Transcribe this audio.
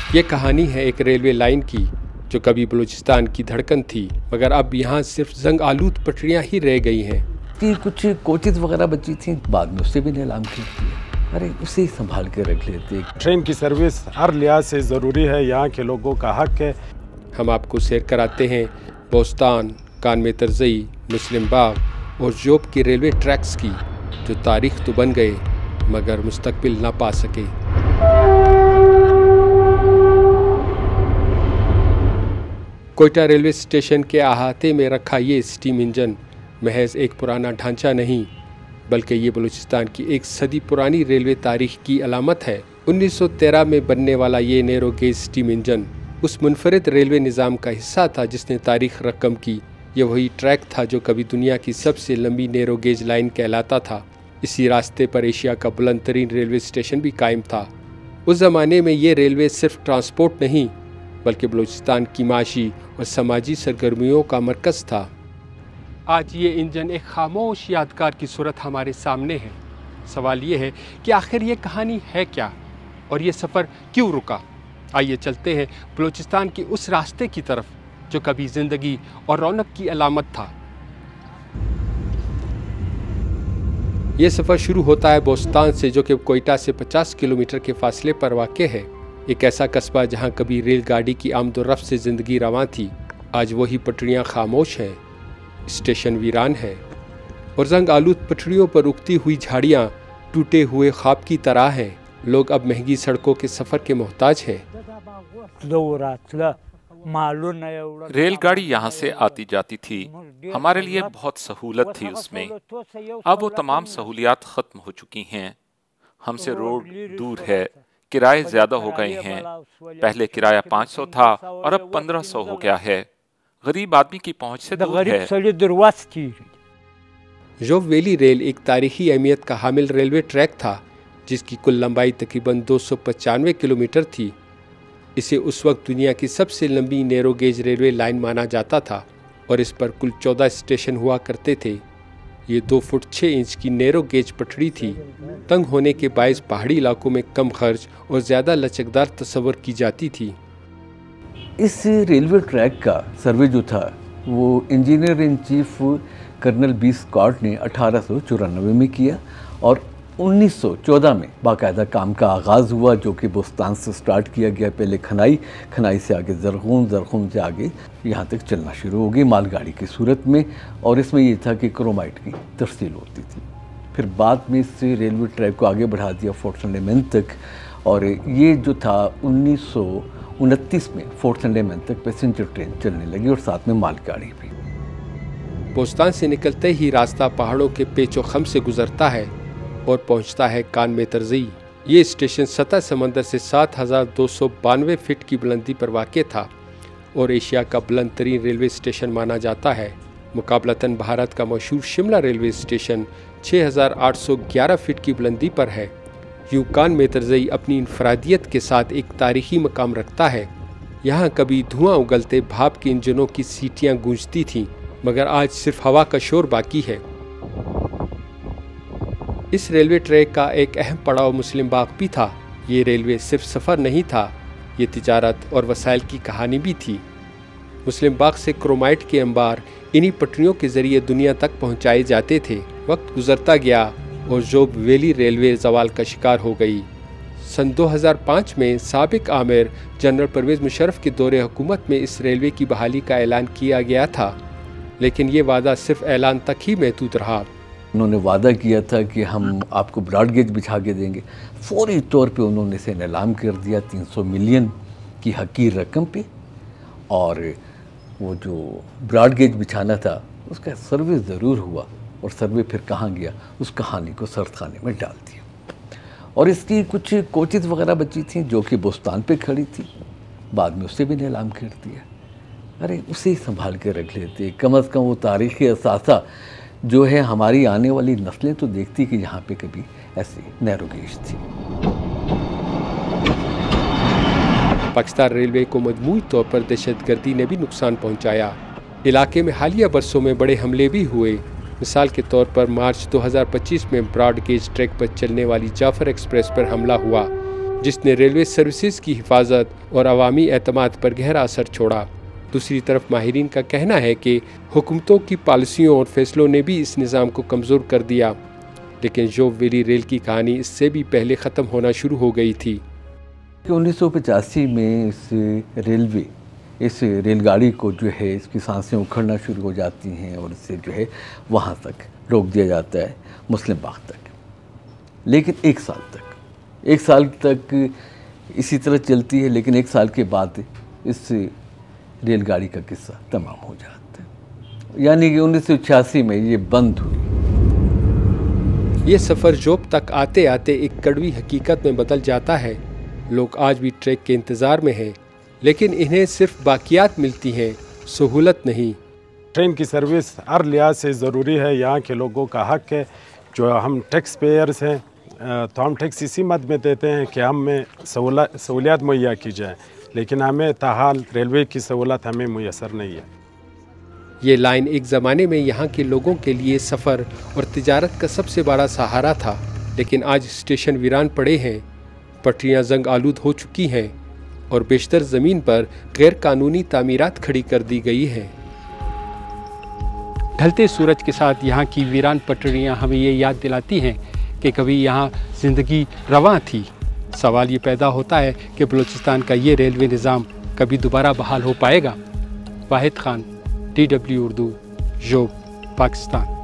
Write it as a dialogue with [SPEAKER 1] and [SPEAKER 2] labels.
[SPEAKER 1] ये कहानी है एक रेलवे लाइन की जो कभी बलूचिस्तान की धड़कन थी, मगर अब यहाँ सिर्फ जंग आलूद पटरियाँ ही रह गई हैं।
[SPEAKER 2] कि कुछ कोचेज वगैरह बची थी, बाद में उससे भी नीलाम की। अरे उसे ही संभाल के रख लेते।
[SPEAKER 3] ट्रेन की सर्विस हर लिहाज से ज़रूरी है, यहाँ के लोगों का हक है।
[SPEAKER 1] हम आपको सैर कराते हैं बोस्तान, कान में तरजई, मुस्लिम बाग और जोब के रेलवे ट्रैक्स की, जो तारीख तो बन गए मगर मुस्तकबिल ना पा सके। कोयटा रेलवे स्टेशन के अहाते में रखा ये स्टीम इंजन महज एक पुराना ढांचा नहीं, बल्कि ये बलूचिस्तान की एक सदी पुरानी रेलवे तारीख की अलामत है। 1913 में बनने वाला ये नैरो गेज स्टीम इंजन उस मुनफरिद रेलवे निज़ाम का हिस्सा था जिसने तारीख रकम की। ये वही ट्रैक था जो कभी दुनिया की सबसे लंबी नैरो गेज लाइन कहलाता था। इसी रास्ते पर एशिया का बुलंद तरीन रेलवे स्टेशन भी कायम था। उस ज़माने में ये रेलवे सिर्फ ट्रांसपोर्ट नहीं बल्कि बलूचिस्तान की माशी और समाजी सरगर्मियों का मरकज़ था। आज ये इंजन एक खामोश यादगार की सूरत हमारे सामने है। सवाल ये है कि आखिर ये कहानी है क्या और ये सफ़र क्यों रुका। आइए चलते हैं बलूचिस्तान के उस रास्ते की तरफ जो कभी ज़िंदगी और रौनक की अलामत था। ये सफ़र शुरू होता है बोस्तान से, जो कि कोयटा से 50 किलोमीटर के फासले पर वाक़ है। एक ऐसा कस्बा जहाँ कभी रेलगाड़ी की आमदोरफ्त से ज़िंदगी रवां थी। आज वही पटरियाँ खामोश हैं, स्टेशन वीरान है और जंग आलूद पटरियों पर उगती हुई झाड़ियाँ टूटे हुए ख्वाब की तरह हैं। लोग अब महंगी सड़कों के सफ़र के मोहताज हैं।
[SPEAKER 4] रेलगाड़ी यहाँ से आती जाती थी, हमारे लिए बहुत सहूलत थी उसमें। अब वो तमाम सहूलियात ख़त्म हो चुकी हैं। हमसे रोड दूर है, किराए ज़्यादा हो गए हैं। पहले किराया 500 था और अब 1500 हो गया है। गरीब आदमी की पहुंच से दूर है।
[SPEAKER 1] जोब वैली रेल एक तारीखी अहमियत का हामिल रेलवे ट्रैक था जिसकी कुल लंबाई तकरीबन 295 किलोमीटर थी। इसे उस वक्त दुनिया की सबसे लंबी नैरो गेज रेलवे लाइन माना जाता था और इस पर कुल 14 स्टेशन हुआ करते थे। ये 2 फुट 6 इंच की नैरो गेज पटड़ी थी। तंग होने के बायस पहाड़ी इलाकों में कम खर्च और ज़्यादा लचकदार तस्वर की जाती थी।
[SPEAKER 2] इस रेलवे ट्रैक का सर्वे जो था वो engineer in chief colonel B Scott ने 1894 में किया और 1914 में बाकायदा काम का आगाज़ हुआ, जो कि बोस्तान से स्टार्ट किया गया। पहले खनाई से आगे जरखून से आगे यहाँ तक चलना शुरू हो गई मालगाड़ी की सूरत में। और इसमें ये था कि क्रोमाइट की तरसील होती थी। फिर बाद में इससे रेलवे ट्रैक को आगे बढ़ा दिया फोर्ट संडे मैन तक, और ये जो था 1929 में फोर्ट संडे मैन तक पैसेंजर ट्रेन चलने लगी और साथ में मालगाड़ी भी।
[SPEAKER 1] बोस्तान से निकलते ही रास्ता पहाड़ों के पेचो खम से गुजरता है और पहुंचता है कान में तरजई। ये स्टेशन सतह समंदर से 7292 फीट की बुलंदी पर वाक़ था और एशिया का बुलंद तरीन रेलवे स्टेशन माना जाता है। मुकाबलतन भारत का मशहूर शिमला रेलवे स्टेशन 6811 फीट की बुलंदी पर है। यूं कान में तरजई अपनी इनफरादियत के साथ एक तारीखी मकाम रखता है। यहाँ कभी धुआं उगलते भाप के इंजनों की सीटियाँ गूंजती थीं, मगर आज सिर्फ हवा का शोर बाकी है। इस रेलवे ट्रैक का एक अहम पड़ाव मुस्लिम बाग भी था। ये रेलवे सिर्फ सफ़र नहीं था, ये तिजारत और वसाइल की कहानी भी थी। मुस्लिम बाग से क्रोमाइट के अंबार इन्हीं पटरियों के ज़रिए दुनिया तक पहुंचाए जाते थे। वक्त गुजरता गया और जोब वैली रेलवे ज़वाल का शिकार हो गई। सन 2005 में साबिक आमिर जनरल परवेज़ मुशर्रफ के दौरे हुकूमत में इस रेलवे की बहाली का ऐलान किया गया था, लेकिन ये वादा सिर्फ ऐलान तक ही महदूद रहा।
[SPEAKER 2] उन्होंने वादा किया था कि हम आपको ब्रॉड गेज बिछा के देंगे। फौरी तौर पे उन्होंने इसे नीलाम कर दिया 300 मिलियन की हकीर रकम पे, और वो जो ब्रॉड गेज बिछाना था उसका सर्वे ज़रूर हुआ, और सर्वे फिर कहाँ गया उस कहानी को सरखाने में डाल दिया। और इसकी कुछ कोचेज़ वगैरह बची थी जो कि बोस्तान पे खड़ी थी, बाद में उससे भी नीलाम कर दिया। अरे उसे ही संभाल के रख लेते, कम अज़ कम वो तारीख़ी असासा जो है हमारी आने वाली नस्लें तो देखती कि यहाँ पे कभी ऐसी नैरो गेज थी।
[SPEAKER 1] पाकिस्तान रेलवे को मजमूई तौर पर दहशतगर्दी ने भी नुकसान पहुँचाया। इलाके में हालिया बरसों में बड़े हमले भी हुए। मिसाल के तौर पर मार्च 2025 में ब्रॉड गेज ट्रैक पर चलने वाली जाफर एक्सप्रेस पर हमला हुआ, जिसने रेलवे सर्विसेज की हिफाजत और अवामी एतमाद पर गहरा असर छोड़ा। दूसरी तरफ माहिरीन का कहना है कि हुकूमतों की पॉलिसियों और फैसलों ने भी इस निज़ाम को कमज़ोर कर दिया, लेकिन जोग वैली रेल की कहानी इससे भी पहले ख़त्म होना शुरू हो गई थी।
[SPEAKER 2] 1985 में इस रेलगाड़ी को जो है इसकी सांसें उखड़ना शुरू हो जाती हैं और इससे जो है वहाँ तक रोक दिया जाता है, मुस्लिम बाग तक। लेकिन एक साल तक इसी तरह चलती है, लेकिन एक साल के बाद इस रेलगाड़ी का किस्सा तमाम हो जाता है। यानी कि 1986 में ये बंद हुई।
[SPEAKER 1] ये सफ़र जोब तक आते आते एक कड़वी हकीकत में बदल जाता है। लोग आज भी ट्रैक के इंतज़ार में हैं, लेकिन इन्हें सिर्फ बाकियात मिलती हैं, सहूलत नहीं।
[SPEAKER 3] ट्रेन की सर्विस हर लिहाज से ज़रूरी है, यहाँ के लोगों का हक है। जो हम टैक्स पेयर्स हैं तो हम टैक्स इसी मद में देते हैं कि हमें सहूलियत मुहैया की जाए, लेकिन हमें ताहाल रेलवे की सहूलत हमें मुयसर नहीं है।
[SPEAKER 1] ये लाइन एक ज़माने में यहाँ के लोगों के लिए सफ़र और तिजारत का सबसे बड़ा सहारा था, लेकिन आज स्टेशन वीरान पड़े हैं, पटरियाँ जंग आलूद हो चुकी हैं और बेशतर ज़मीन पर गैर कानूनी तामीरात खड़ी कर दी गई हैं। ढलते सूरज के साथ यहाँ की वीरान पटरियाँ हमें ये याद दिलाती हैं कि कभी यहाँ ज़िंदगी रवां थी। सवाल ये पैदा होता है कि बलूचिस्तान का ये रेलवे निज़ाम कभी दोबारा बहाल हो पाएगा। वाहिद खान, DW उर्दू, जोब, पाकिस्तान।